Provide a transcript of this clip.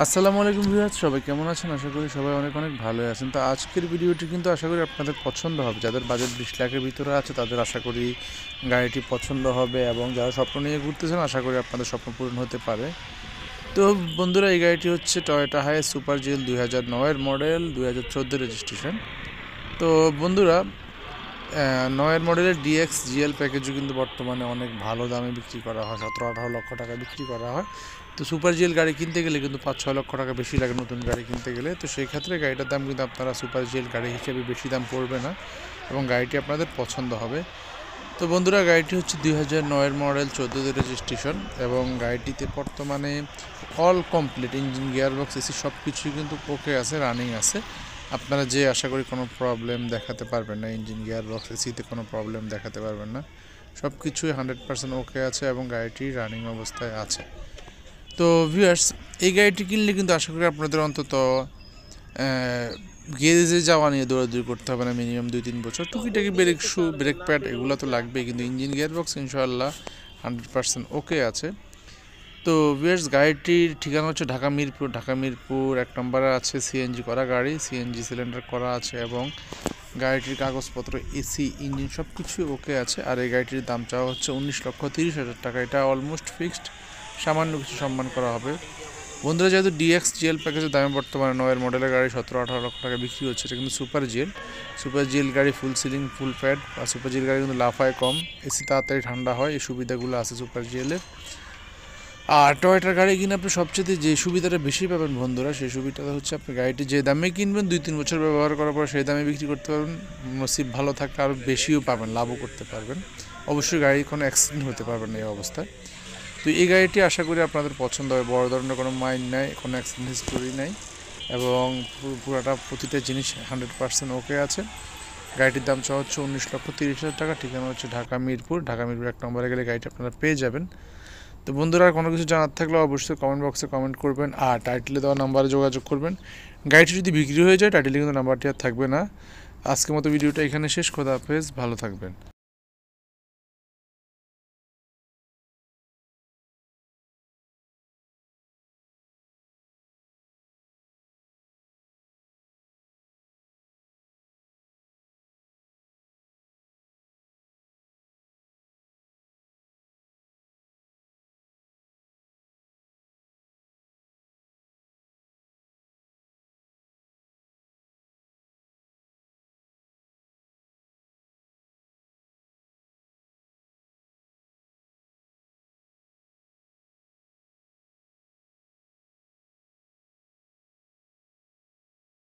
আসসালামু আলাইকুম ভিউয়ার্স, সবাই কেমন আছেন? আশা করি সবাই অনেক অনেক ভালোই আছেন। তো আজকের ভিডিওটি কিন্তু আশা করি আপনাদের পছন্দ হবে। যাদের বাজেট 20 লাখের ভিতরে আছে তাদের আশা করি গাড়িটি পছন্দ হবে, এবং যারা স্বপ্ন নিয়ে ঘুরতেছেন আশা করি আপনাদের স্বপ্ন পূরণ হতে পারে। তো বন্ধুরা, এই গাড়িটি হচ্ছে টয়োটা হাইএস সুপার জিএল 2009-এর মডেল, 2014 রেজিস্ট্রেশন। তো বন্ধুরা, 9-এর মডেলের ডিএক্স জিএল প্যাকেজও কিন্তু বর্তমানে অনেক ভালো দামে বিক্রি করা হয়, 17-18 লক্ষ টাকা বিক্রি করা হয়। তো সুপার জিএল গাড়ি কিনতে গেলে কিন্তু 5-6 লক্ষ টাকা বেশি লাগে নতুন গাড়ি কিনতে গেলে। তো সেই ক্ষেত্রে গাড়িটার দাম কিন্তু আপনারা সুপার জিএল গাড়ি হিসেবে বেশি দাম পড়বে না, এবং গাড়িটি আপনাদের পছন্দ হবে। তো বন্ধুরা, গাড়িটি হচ্ছে 2009-এর মডেল, 14 রেজিস্ট্রেশন, এবং গাড়িটিতে বর্তমানে all complete engine, gearbox, AC সব কিছুই কিন্তু ওকে আছে, রানিং আছে। আপনারা যে আশা করি কোনো প্রবলেম দেখাতে পারবেন না, ইঞ্জিন, গিয়ারবক্স, এসিতে কোনো প্রবলেম দেখাতে পারবেন না। সব কিছুই 100% ওকে আছে এবং গাড়িটি রানিং অবস্থায় আছে। তো ভিউয়ার্স, এই গাড়িটি কিনলে কিন্তু আশা করি আপনাদের অন্তত গ্যারেজে যাওয়া নিয়ে দৌড়াদৌড়ি করতে হবে না মিনিমাম 2-3 বছর। টুকিটাকি ব্রেক শু, ব্রেক প্যাড এগুলো তো লাগবেই, কিন্তু ইঞ্জিন, গিয়ারবক্স ইনশাআল্লাহ 100% ওকে আছে। তো ভিউয়ার্স, গাড়িটির ঠিকানা হচ্ছে ঢাকা মিরপুর। ঢাকা মিরপুর 1 নম্বরে আছে। সিএনজি করা গাড়ি, সিএনজি সিলিন্ডার করা আছে, এবং গাড়িটির কাগজপত্র, এসি, ইঞ্জিন সব কিছুই ওকে আছে। আর এই গাড়িটির দাম চাওয়া হচ্ছে 19,30,000 টাকা। এটা অলমোস্ট ফিক্সড, সামান্য কিছু সম্মান করা হবে। বন্ধুরা, যেহেতু ডিএক্স জিএল প্যাকেজের দামে বর্তমানে 9-এর মডেলের গাড়ি 17-18 লক্ষ টাকা বিক্রি হচ্ছে, এটা কিন্তু সুপার জিএল। সুপার জিএল গাড়ি ফুল সিলিং, ফুল প্যাড, আর সুপার জিএল গাড়ি কিন্তু লাফায় কম, এসি তাড়াতাড়ি ঠান্ডা হয়, এই সুবিধাগুলো আছে সুপার জিএলের। আর টয়োটার গাড়ি কিনে আপনি সবচেয়ে যে সুবিধাটা বেশি পাবেন বন্ধুরা, সেই সুবিধাটা হচ্ছে আপনি গাড়িটি যে দামে কিনবেন 2-3 বছর ব্যবহার করার পর সেই দামে বিক্রি করতে পারবেন। নসিব ভালো থাকলে আরও বেশিও পাবেন, লাভও করতে পারবেন। অবশ্যই গাড়ি কোনো অ্যাক্সিডেন্ট হতে পারবেন না এই অবস্থায়। তো এই গাড়িটি আশা করি আপনাদের পছন্দ হবে। বড় ধরনের কোনো মাইন্ড নাই, কোনো অ্যাক্সিডেন্ট হিস্টোরি নাই, এবং পুরোটা প্রতিটা জিনিস 100% ওকে আছে। গাড়িটির দাম চাওয়া হচ্ছে 19,30,000 টাকা। ঠিকানা হচ্ছে ঢাকা মিরপুর। ঢাকা মিরপুর 1 নম্বরে গেলে গাড়িটি আপনারা পেয়ে যাবেন। তো বন্ধুরা, কোনো কিছু জানার থাকলে অবশ্যই কমেন্ট বক্সে কমেন্ট করবেন, আর টাইটেলে দেওয়া নাম্বারে যোগাযোগ করবেন। গাড়িটি যদি বিক্রি হয়ে যায় টাইটেলে কিন্তু নাম্বারটি আর থাকবে না। আজকের মতো ভিডিওটা এখানে শেষ। খোদা হাফেজ, ভালো থাকবেন।